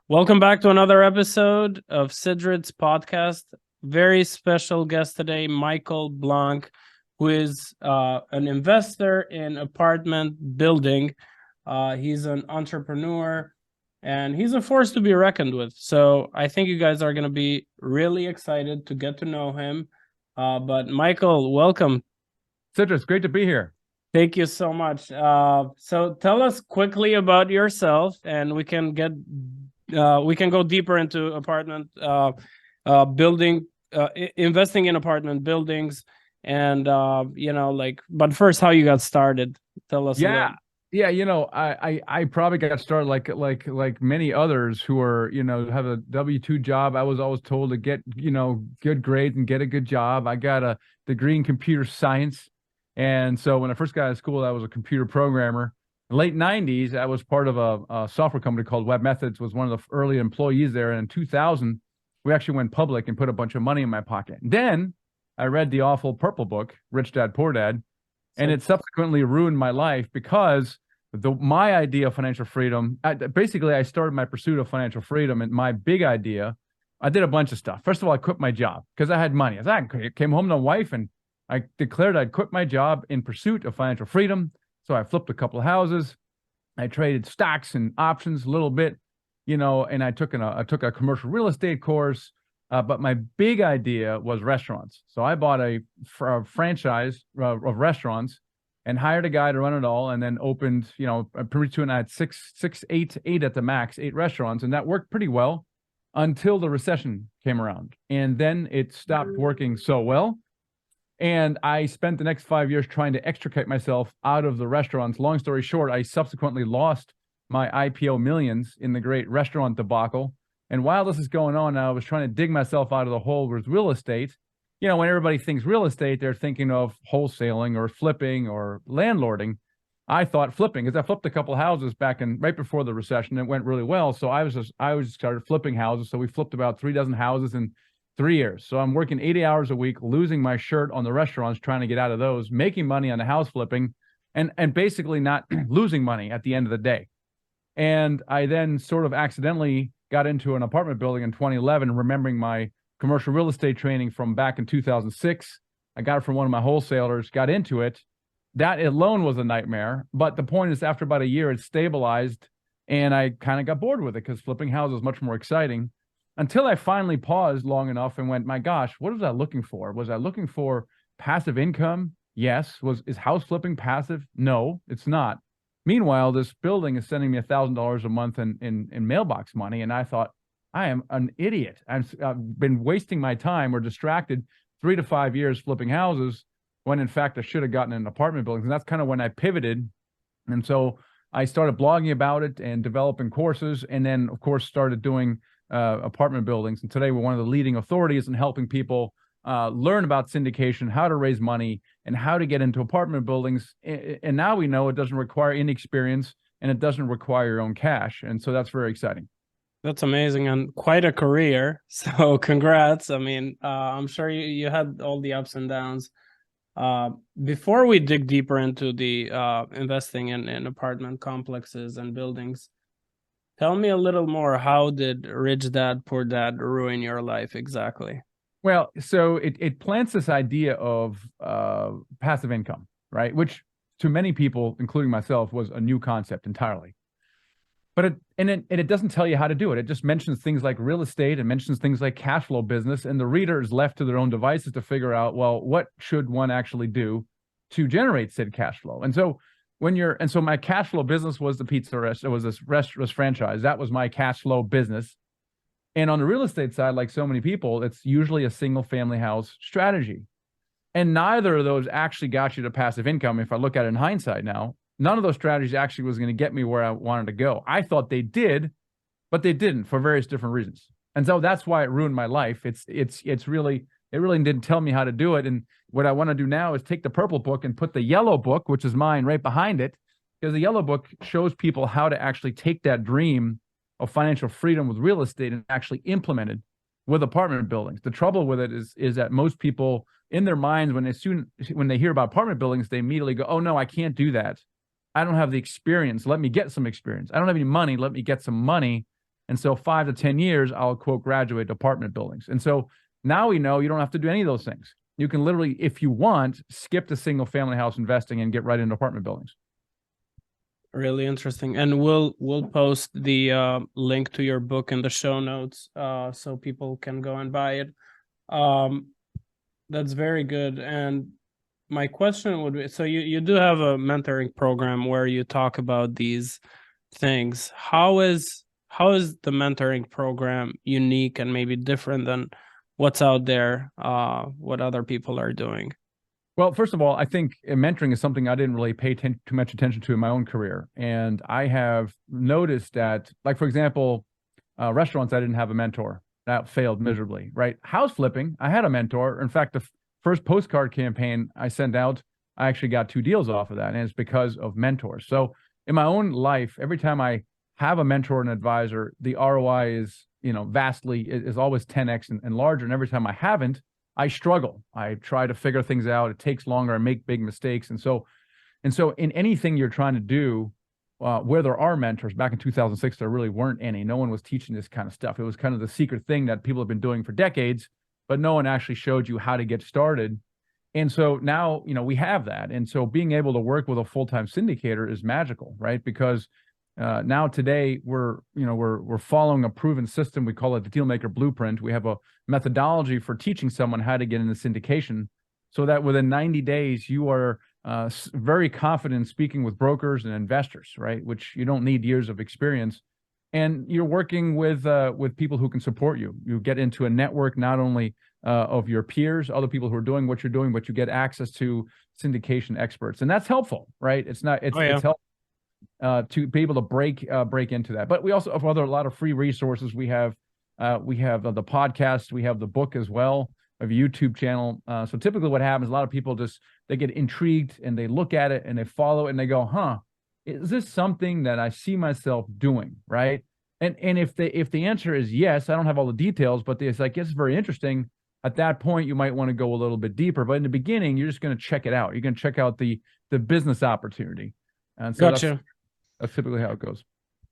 Welcome back to another episode of Sidrit's podcast. Very special guest today, Michael Blanc, who is an investor in apartment building. He's an entrepreneur, and he's a force to be reckoned with. So I think you guys are going to be really excited to get to know him. But Michael, welcome. Sidrit, it's great to be here. Thank you so much. So tell us quickly about yourself, and we can go deeper into apartment building, investing in apartment buildings, and but first, how you got started. Tell us. Yeah. I probably got started like many others who are, have a W-2 job. I was always told to get, good grades and get a good job. I got a degree in computer science. And so when I first got out of school, I was a computer programmer. In the late 90s, I was part of a software company called Web Methods, was one of the early employees there. And in 2000, we actually went public and put a bunch of money in my pocket. Then I read the awful Purple book, Rich Dad, Poor Dad, and it subsequently ruined my life because my idea of financial freedom, basically I started my pursuit of financial freedom, and my big idea, I did a bunch of stuff. First of all, I quit my job because I had money. I came home to my wife and I declared I'd quit my job in pursuit of financial freedom. So I flipped a couple of houses. I traded stocks and options a little bit, and I took a commercial real estate course. But my big idea was restaurants. So I bought a franchise of restaurants and hired a guy to run it all, and then opened, pretty soon I had eight at the max, 8 restaurants, and that worked pretty well until the recession came around. And then it stopped working so well. And I spent the next 5 years trying to extricate myself out of the restaurants. Long story short, I subsequently lost my IPO millions in the great restaurant debacle. And while this is going on, I was trying to dig myself out of the hole with real estate. When everybody thinks real estate, they're thinking of wholesaling or flipping or landlording. I thought flipping, because I flipped a couple of houses right before the recession. It went really well. So I started flipping houses. So we flipped about 3 dozen houses in 3 years. So I'm working 80 hours a week, losing my shirt on the restaurants, trying to get out of those, making money on the house flipping, and basically not losing money at the end of the day. And I then sort of accidentally got into an apartment building in 2011, remembering my commercial real estate training from back in 2006. I got it from one of my wholesalers, got into it. That alone was a nightmare. But the point is, after about a year, it stabilized, and I kind of got bored with it because flipping houses is much more exciting. Until I finally paused long enough and went, my gosh, what was I looking for? Was I looking for passive income? Yes. Is house flipping passive? No, it's not. Meanwhile, this building is sending me $1,000 a month in mailbox money. And I thought, I am an idiot. I've been wasting my time or distracted 3 to 5 years flipping houses when in fact I should have gotten an apartment building. And that's kind of when I pivoted. And so I started blogging about it and developing courses. And then, of course, started doing apartment buildings. And today we're one of the leading authorities in helping people learn about syndication, how to raise money, and how to get into apartment buildings. And now we know it doesn't require any experience, and it doesn't require your own cash. And so that's very exciting. That's amazing, and quite a career. So congrats. I mean, I'm sure you had all the ups and downs. Before we dig deeper into the investing in apartment complexes and buildings, tell me a little more. How did Rich Dad, Poor Dad ruin your life exactly? Well, so it plants this idea of passive income, right? Which to many people, including myself, was a new concept entirely. But it doesn't tell you how to do it. It just mentions things like real estate and mentions things like cash flow business, and the reader is left to their own devices to figure out, well, what should one actually do to generate said cash flow? And so so my cash flow business was the pizza restaurant. It was this restaurant franchise. That was my cash flow business. And on the real estate side, like so many people, it's usually a single family house strategy. And neither of those actually got you to passive income. If I look at it in hindsight now, none of those strategies actually was going to get me where I wanted to go. I thought they did, but they didn't for various different reasons. And so that's why it ruined my life. It really didn't tell me how to do it. And what I want to do now is take the Purple book and put the Yellow book, which is mine, right behind it, because the Yellow book shows people how to actually take that dream of financial freedom with real estate and actually implement it with apartment buildings. The trouble with it is that most people in their minds, when they hear about apartment buildings, they immediately go, oh no, I can't do that. I don't have the experience. Let me get some experience. I don't have any money. Let me get some money. And so 5 to 10 years, I'll quote graduate apartment buildings. And so now we know you don't have to do any of those things. You can literally, if you want, skip the single family house investing and get right into apartment buildings. Really interesting. And we'll post the link to your book in the show notes so people can go and buy it. That's very good. And my question would be, so you do have a mentoring program where you talk about these things. How is the mentoring program unique and maybe different than what's out there, what other people are doing? Well, first of all, I think mentoring is something I didn't really pay too much attention to in my own career. And I have noticed that, like, for example, restaurants, I didn't have a mentor. That failed miserably, right? House flipping, I had a mentor. In fact, the first postcard campaign I sent out, I actually got 2 deals off of that. And it's because of mentors. So in my own life, every time I have a mentor and advisor, the ROI is, vastly, is always 10x and larger. And every time I haven't, I struggle. I try to figure things out. It takes longer. I make big mistakes. And so in anything you're trying to do, where there are mentors, back in 2006, there really weren't any. No one was teaching this kind of stuff. It was kind of the secret thing that people have been doing for decades, but no one actually showed you how to get started. And so now, we have that. And so being able to work with a full-time syndicator is magical, right? Because now today we're following a proven system. We call it the Dealmaker Blueprint. We have a methodology for teaching someone how to get into syndication, so that within 90 days you are very confident speaking with brokers and investors, right? Which you don't need years of experience, and you're working with people who can support you. You get into a network not only of your peers, other people who are doing what you're doing, but you get access to syndication experts, and that's helpful, right? It's helpful to be able to break into that. But we also have a lot of free resources. We have the podcast, we have the book as well, a YouTube channel. So typically what happens, a lot of people they get intrigued and they look at it and they follow it and they go, is this something that I see myself doing, right? And if the answer is yes, I don't have all the details, but it's like, it's very interesting. At that point, you might want to go a little bit deeper. But in the beginning, you're just going to check it out. You're going to check out the business opportunity. And so Gotcha. that's typically how it goes.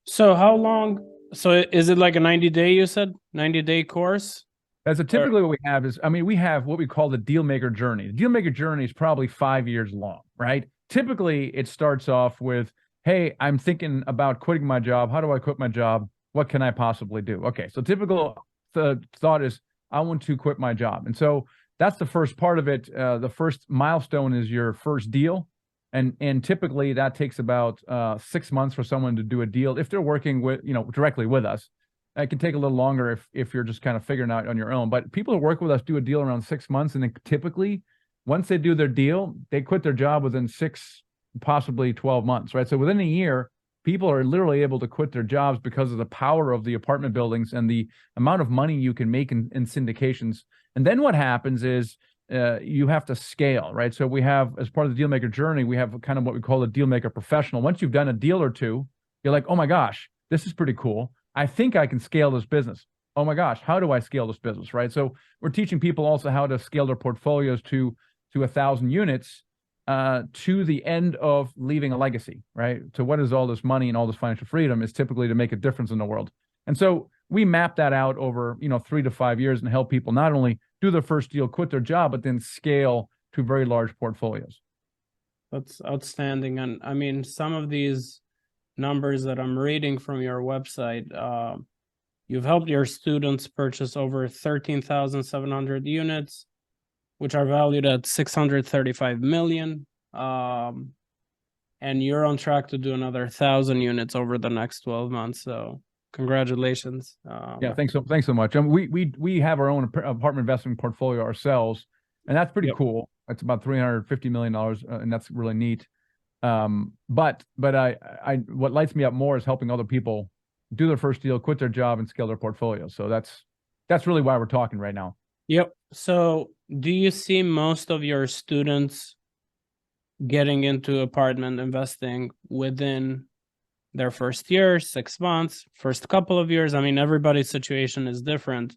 So how long? So is it like a 90-day, you said? 90-day course? That's typically what we have is, we have what we call the Dealmaker journey. The Dealmaker journey is probably 5 years long, right? Typically, it starts off with, hey, I'm thinking about quitting my job. How do I quit my job? What can I possibly do? Okay, so typical thought is, I want to quit my job. And so that's the first part of it. The first milestone is your first deal. And typically that takes about 6 months for someone to do a deal. If they're working with, directly with us, it can take a little longer if you're just kind of figuring out on your own. But people who work with us do a deal around 6 months. And then typically once they do their deal, they quit their job within 6, possibly 12 months, right? So within a year, people are literally able to quit their jobs because of the power of the apartment buildings and the amount of money you can make in syndications. And then what happens is, you have to scale, right? So we have, as part of the Dealmaker journey, we have kind of what we call a Dealmaker professional. Once you've done a deal or two, you're like, oh my gosh, this is pretty cool. I think I can scale this business. Oh my gosh, how do I scale this business, right? So we're teaching people also how to scale their portfolios to 1,000 units to the end of leaving a legacy, right? So what is all this money and all this financial freedom is typically to make a difference in the world. And so we map that out over, 3 to 5 years and help people not only do their first deal, quit their job, but then scale to very large portfolios. That's outstanding. And some of these numbers that I'm reading from your website, you've helped your students purchase over 13,700 units, which are valued at 635 million. And you're on track to do another 1,000 units over the next 12 months. So congratulations. Yeah, thanks so much. We have our own apartment investment portfolio ourselves, and that's pretty cool. It's about $350 million, and that's really neat. But what lights me up more is helping other people do their first deal, quit their job, and scale their portfolio. So that's really why we're talking right now. Yep. So do you see most of your students getting into apartment investing within their first year, 6 months, first couple of years? Everybody's situation is different.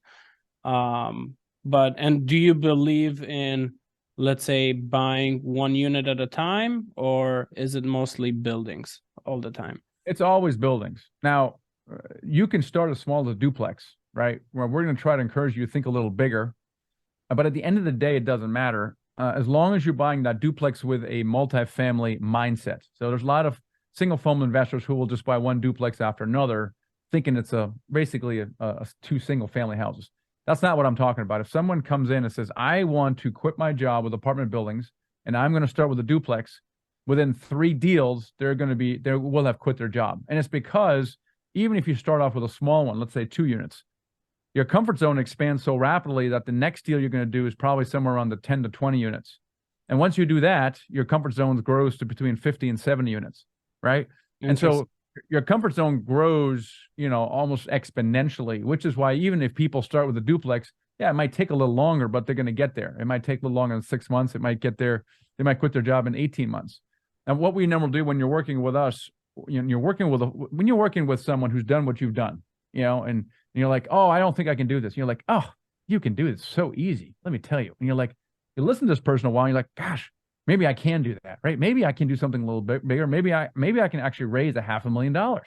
And do you believe in, let's say, buying one unit at a time, or is it mostly buildings all the time? It's always buildings. Now, you can start as small as a duplex, right? Where we're going to try to encourage you to think a little bigger. But at the end of the day, it doesn't matter. As long as you're buying that duplex with a multifamily mindset. So there's a lot of single family investors who will just buy one duplex after another, thinking it's basically a two single family houses. That's not what I'm talking about. If someone comes in and says, I want to quit my job with apartment buildings and I'm going to start with a duplex, within 3 deals, they will have quit their job. And it's because even if you start off with a small one, let's say 2 units, your comfort zone expands so rapidly that the next deal you're going to do is probably somewhere around the 10 to 20 units. And once you do that, your comfort zone grows to between 50 and 70 units, right? And so your comfort zone grows, almost exponentially, which is why even if people start with a duplex, yeah, it might take a little longer, but they're going to get there. It might take a little longer than 6 months. It might get there. They might quit their job in 18 months. And what we normally do when you're working with us, when you're working with someone who's done what you've done, and you're like, oh, I don't think I can do this. You're like, oh, you can do it. It's so easy. Let me tell you. And you're like, you listen to this person a while, and you're like, gosh, maybe I can do that, right? Maybe I can do something a little bit bigger. Maybe I can actually raise $500,000.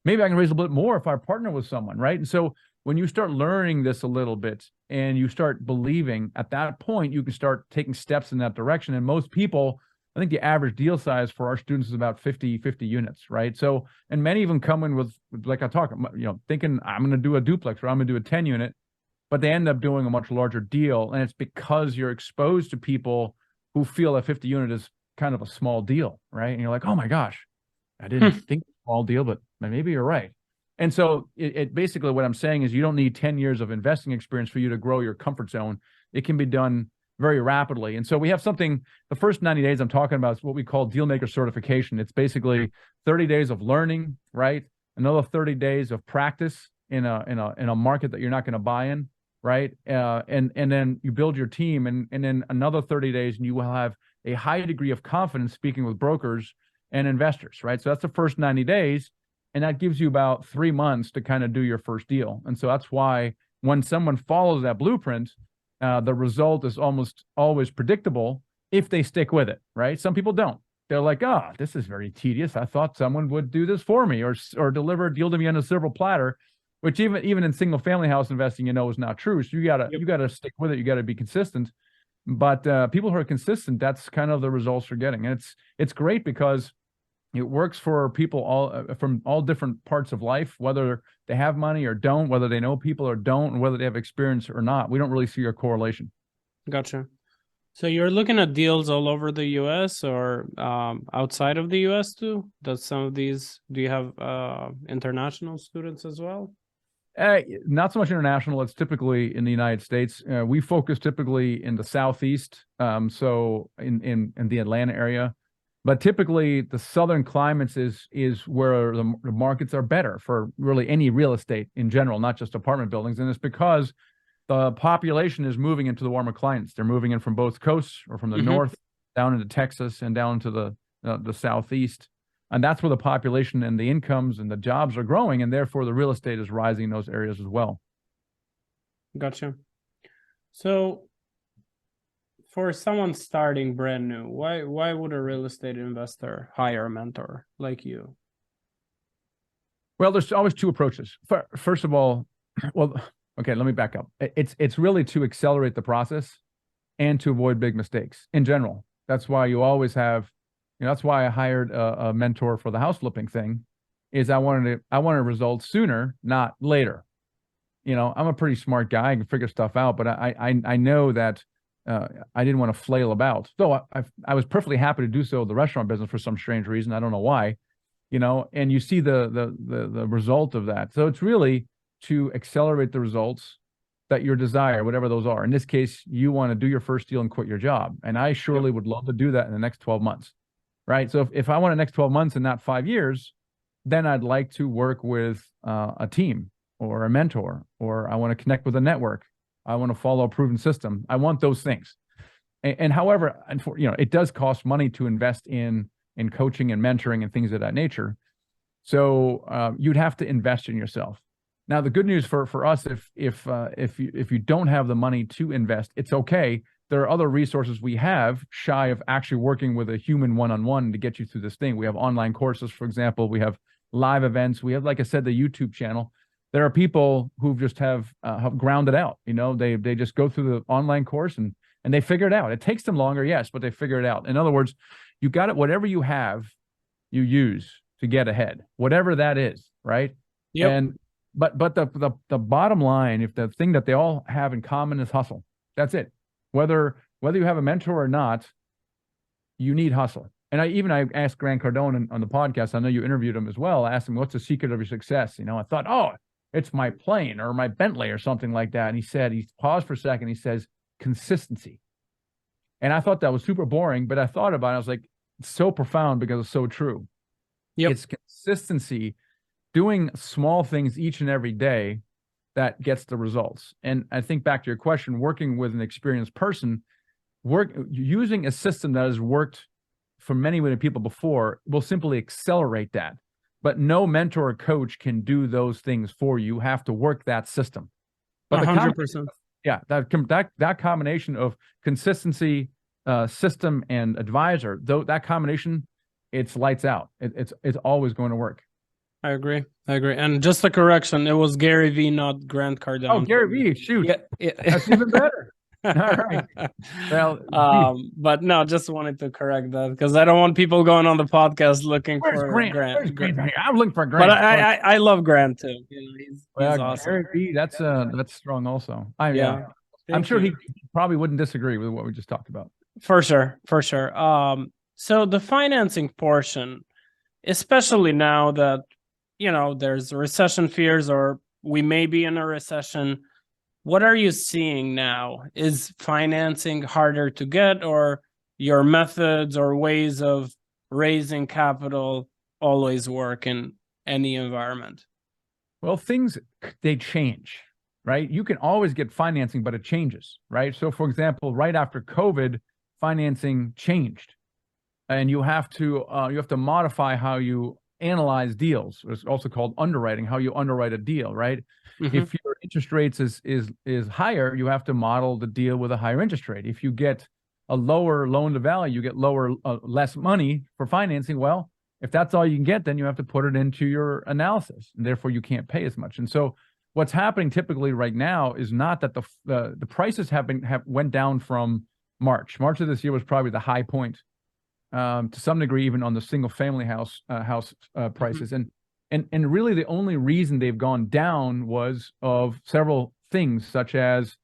Maybe I can raise a little bit more if I partner with someone, right? And so when you start learning this a little bit and you start believing, at that point, you can start taking steps in that direction. And most people, I think the average deal size for our students is about 50 units, right? So, and many of them come in with like I talk, thinking I'm going to do a duplex or I'm going to do a 10 unit, but they end up doing a much larger deal. And it's because you're exposed to people who feel that 50 unit is kind of a small deal, right? And you're like, oh my gosh, I didn't think small deal, but maybe you're right. And so it basically what I'm saying is you don't need 10 years of investing experience for you to grow your comfort zone. It can be done very rapidly. And so we have something, the first 90 days I'm talking about is what we call dealmaker certification. It's basically 30 days of learning, right? Another 30 days of practice in a market that you're not going to buy in, right? And then you build your team, and then another 30 days and you will have a high degree of confidence speaking with brokers and investors, right? So that's the first 90 days. And that gives you about 3 months to kind of do your first deal. And so that's why when someone follows that blueprint, the result is almost always predictable if they stick with it, right? Some people don't. They're like, oh, this is very tedious. I thought someone would do this for me or deliver a deal to me on a silver platter, which even in single family house investing, is not true. So you gotta stick with it. You gotta be consistent. But people who are consistent, that's kind of the results you're getting. And it's great because it works for people from all different parts of life, whether they have money or don't, whether they know people or don't, and whether they have experience or not. We don't really see a correlation. Gotcha. So you're looking at deals all over the U.S. or outside of the U.S. too? Do you have international students as well? Not so much international. It's typically in the United States. We focus typically in the Southeast, so in the Atlanta area. But typically, the southern climates is where the markets are better for really any real estate in general, not just apartment buildings. And it's because the population is moving into the warmer climates. They're moving in from both coasts or from the north down into Texas and down to the southeast. And that's where the population and the incomes and the jobs are growing. And therefore, the real estate is rising in those areas as well. Gotcha. So for someone starting brand new, why would a real estate investor hire a mentor like you? Well, there's always 2 approaches. First of all, okay, let me back up. It's really to accelerate the process and to avoid big mistakes in general. That's why you always have, that's why I hired a mentor for the house flipping thing, is I wanted results sooner, not later. I'm a pretty smart guy. I can figure stuff out, but I know that I didn't want to flail about. Though I was perfectly happy to do so in the restaurant business for some strange reason. I don't know why, and you see the result of that. So it's really to accelerate the results that you desire, whatever those are. In this case, you want to do your first deal and quit your job. And I surely would love to do that in the next 12 months, right? So if I want the next 12 months and not 5 years, then I'd like to work with a team or a mentor, or I want to connect with a network. I want to follow a proven system. I want those things. And however, it does cost money to invest in coaching and mentoring and things of that nature. So you'd have to invest in yourself. Now, the good news for us, if you don't have the money to invest, it's okay. There are other resources we have shy of actually working with a human one-on-one to get you through this thing. We have online courses, for example. We have live events. We have, like I said, the YouTube channel. There are people who just have ground it out. You know, they just go through the online course and they figure it out. It takes them longer, yes, but they figure it out. In other words, you got it. Whatever you have, you use to get ahead, whatever that is, right? Yep. And but the bottom line, if the thing that they all have in common is hustle, that's it. Whether you have a mentor or not, you need hustle. And I asked Grant Cardone on the podcast. I know you interviewed him as well. I asked him, what's the secret of your success? You know, I thought, oh, it's my plane or my Bentley or something like that. And he paused for a second. He says, consistency. And I thought that was super boring, but I thought about it. I was like, it's so profound because it's so true. Yep. It's consistency, doing small things each and every day that gets the results. And I think back to your question, working with an experienced person, using a system that has worked for many people before will simply accelerate that. But no mentor or coach can do those things for you. You have to work that system. But 100%. Yeah, that combination of consistency, system, and advisor, though that combination, it's lights out. It's always going to work. I agree. And just a correction, it was Gary V, not Grant Cardone. Oh, Gary V, shoot. Yeah. That's even better. All right. Well, but no, just wanted to correct that because I don't want people going on the podcast looking for Grant. Grant. Where's Grant? I'm looking for Grant. But I love Grant too. You know, he's awesome. Gary V, that's strong also. I'm sure he probably wouldn't disagree with what we just talked about. For sure. So the financing portion, especially now that, you know, there's recession fears or we may be in a recession, what are you seeing now? Is financing harder to get, or your methods or ways of raising capital always work in any environment? Well, they change, right? You can always get financing, but it changes, right? So for example, right after COVID, financing changed, and you have to modify how you analyze deals. It's also called underwriting, how you underwrite a deal, right? Mm-hmm. If your interest rates is higher, you have to model the deal with a higher interest rate. If you get a lower loan to value, you get less money for financing. Well, if that's all you can get, then you have to put it into your analysis, and therefore you can't pay as much. And so what's happening typically right now is not that the prices have went down from March. March of this year was probably the high point, to some degree, even on the single family house prices. Mm-hmm. And really the only reason they've gone down was of several things, such as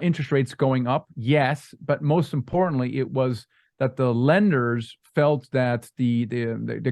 interest rates going up, yes, but most importantly, it was that the lenders felt that they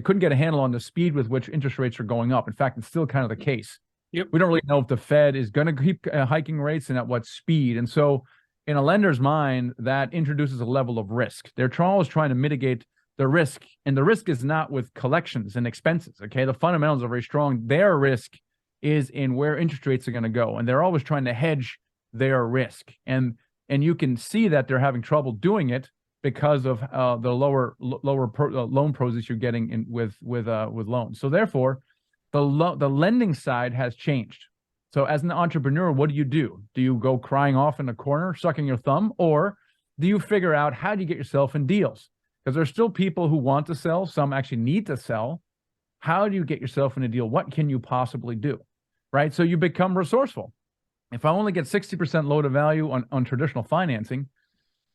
couldn't get a handle on the speed with which interest rates are going up. In fact, it's still kind of the case. Yep. We don't really know if the Fed is going to keep hiking rates and at what speed. And so in a lender's mind, that introduces a level of risk. They're always trying to mitigate the risk, and the risk is not with collections and expenses, okay? The fundamentals are very strong. Their risk is in where interest rates are going to go, and they're always trying to hedge their risk. And you can see that they're having trouble doing it because of the lower loan pros you're getting in with loans. So therefore, the lending side has changed. So as an entrepreneur, what do? Do you go crying off in a corner, sucking your thumb, or do you figure out how do you get yourself in deals? Because there's still people who want to sell. Some actually need to sell. How do you get yourself in a deal? What can you possibly do, right? So you become resourceful. If I only get 60% loan to value on traditional financing,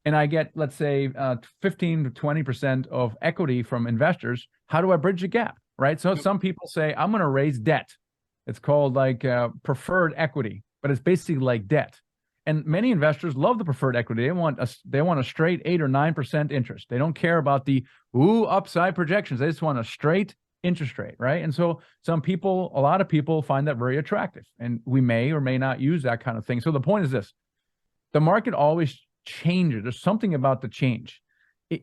and I get, let's say, 15 to 20% of equity from investors, how do I bridge the gap, right? So some people say, I'm going to raise debt. It's called like preferred equity, but it's basically like debt. And many investors love the preferred equity. They want a straight 8 or 9% interest. They don't care about the upside projections. They just want a straight interest rate, right? And so a lot of people find that very attractive, and we may or may not use that kind of thing. So the point is this: the market always changes. There's something about the change.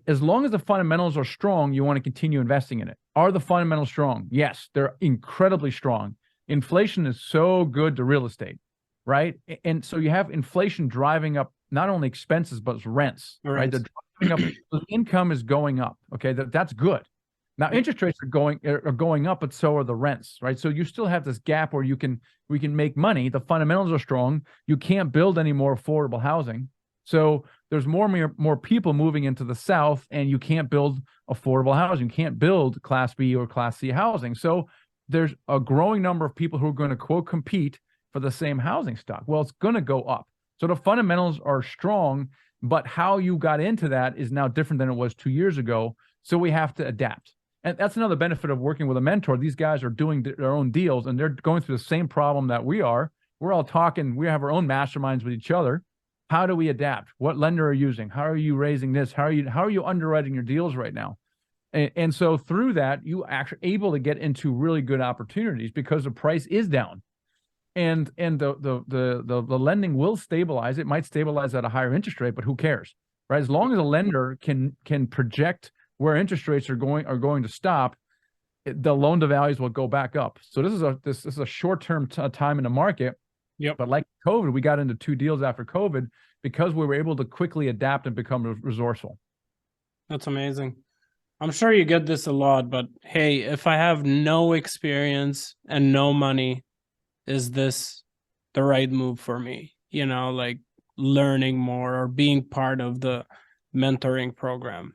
As long as the fundamentals are strong, you want to continue investing in it. Are the fundamentals strong? Yes, they're incredibly strong. Inflation is so good to real estate, right? And so you have inflation driving up not only expenses, but rents, right? They're driving up, the income is going up, okay? That's good. Now, interest rates are going up, but so are the rents, right? So you still have this gap where we can make money. The fundamentals are strong. You can't build any more affordable housing. So there's more people moving into the South, and you can't build affordable housing. You can't build Class B or Class C housing. So there's a growing number of people who are going to quote compete for the same housing stock. Well, it's going to go up. So the fundamentals are strong, but how you got into that is now different than it was 2 years ago. So we have to adapt. And that's another benefit of working with a mentor. These guys are doing their own deals and they're going through the same problem that we are. We're all talking, we have our own masterminds with each other. How do we adapt? What lender are you using? How are you raising this? How are you underwriting your deals right now? And so through that, you actually able to get into really good opportunities because the price is down. And the lending will stabilize. It might stabilize at a higher interest rate, but who cares, right? As long as a lender can project where interest rates are going to stop, the loan to values will go back up. So this is a short-term time in the market. Yep. But like COVID, we got into 2 deals after COVID because we were able to quickly adapt and become resourceful. That's amazing. I'm sure you get this a lot, but hey, if I have no experience and no money, is this the right move for me? You know, like learning more or being part of the mentoring program.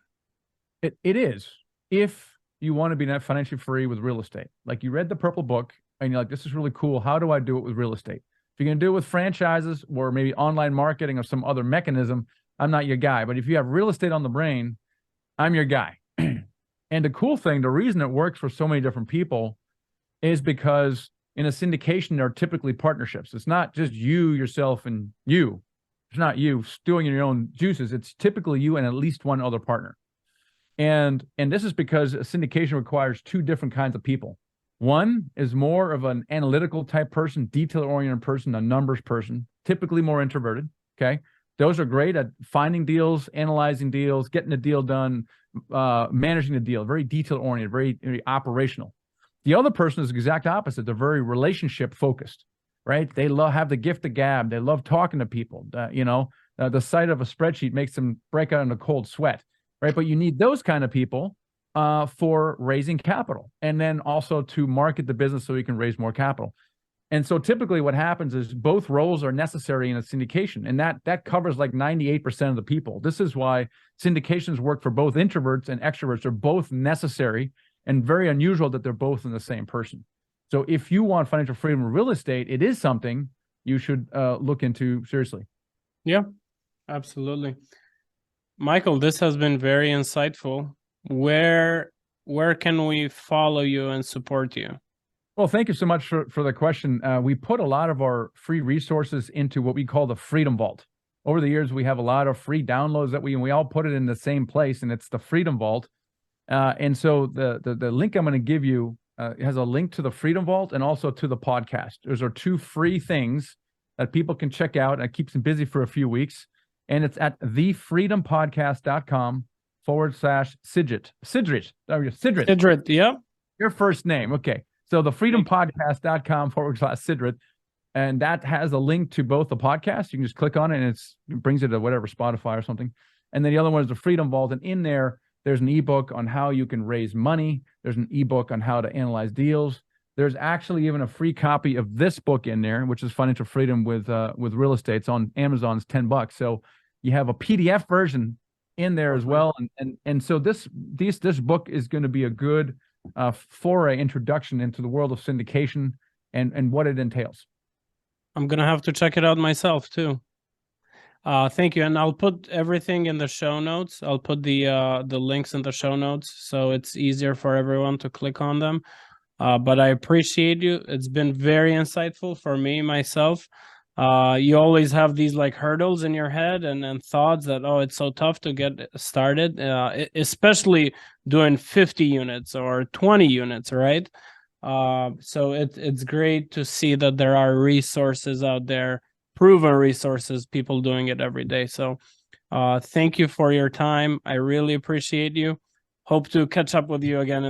It is, if you want to be net financially free with real estate. Like you read the Purple Book and you're like, this is really cool. How do I do it with real estate? If you're going to do it with franchises or maybe online marketing or some other mechanism, I'm not your guy. But if you have real estate on the brain, I'm your guy. And the cool thing, the reason it works for so many different people is because in a syndication, there are typically partnerships. It's not just you, yourself, and you. It's not you stewing in your own juices. It's typically you and at least one other partner. And this is because a syndication requires 2 different kinds of people. One is more of an analytical type person, detail-oriented person, a numbers person, typically more introverted, okay? Those are great at finding deals, analyzing deals, getting the deal done, managing the deal, very detail-oriented, very operational. The other person is the exact opposite. They're very relationship-focused, right? They have the gift of gab. They love talking to people. The sight of a spreadsheet makes them break out in a cold sweat, right? But you need those kind of people for raising capital and then also to market the business so you can raise more capital. And so typically what happens is both roles are necessary in a syndication, and that covers like 98% of the people. This is why syndications work for both introverts and extroverts. They're both necessary and very unusual that they're both in the same person. So if you want financial freedom in real estate, it is something you should look into seriously. Yeah, absolutely. Michael, this has been very insightful. Where can we follow you and support you? Well, thank you so much for the question. We put a lot of our free resources into what we call the Freedom Vault. Over the years, we have a lot of free downloads that we all put it in the same place, and it's the Freedom Vault. And so the link I'm going to give you has a link to the Freedom Vault and also to the podcast. Those are 2 free things that people can check out, and it keeps them busy for a few weeks. And it's at thefreedompodcast.com/Sidrit. Sidrit, yeah. Your first name. Okay. So the freedompodcast.com/Sidrit. And that has a link to both the podcasts. You can just click on it and it brings it to whatever, Spotify or something. And then the other one is the Freedom Vault. And in there's an ebook on how you can raise money. There's an ebook on how to analyze deals. There's actually even a free copy of this book in there, which is Financial Freedom with Real Estate. It's on Amazon. It's $10. So you have a PDF version in there as well. And so this book is going to be a good foray introduction into the world of syndication and what it entails. I'm gonna have to check it out myself too. Thank you, and I'll put everything in the show notes. I'll put the links in the show notes so it's easier for everyone to click on them. But I appreciate you. It's been very insightful for me myself. You always have these like hurdles in your head and thoughts that, oh, it's so tough to get started, especially doing 50 units or 20 units, right? So it's great to see that there are resources out there, proven resources, people doing it every day. So thank you for your time. I really appreciate you. Hope to catch up with you again in the